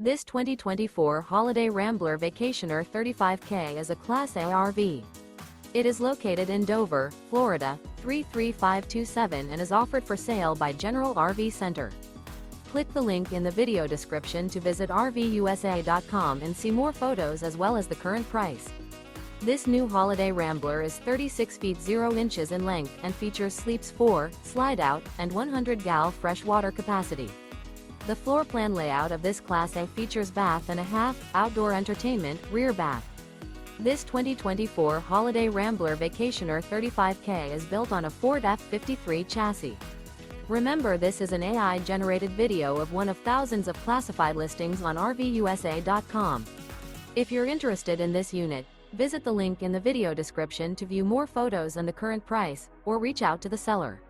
This 2024 Holiday Rambler Vacationer 35K is a Class A RV. It is located in Dover, Florida, 33527 and is offered for sale by General RV Center. Click the link in the video description to visit RVUSA.com and see more photos as well as the current price. This new Holiday Rambler is 36 feet 0 inches in length and features sleeps 4, slide-out, and 100 gal fresh water capacity. The floor plan layout of this Class A features bath and a half, outdoor entertainment, rear bath. This 2024 Holiday Rambler Vacationer 35K is built on a Ford F-53 chassis. Remember, this is an AI-generated video of one of thousands of classified listings on RVUSA.com. If you're interested in this unit, visit the link in the video description to view more photos and the current price, or reach out to the seller.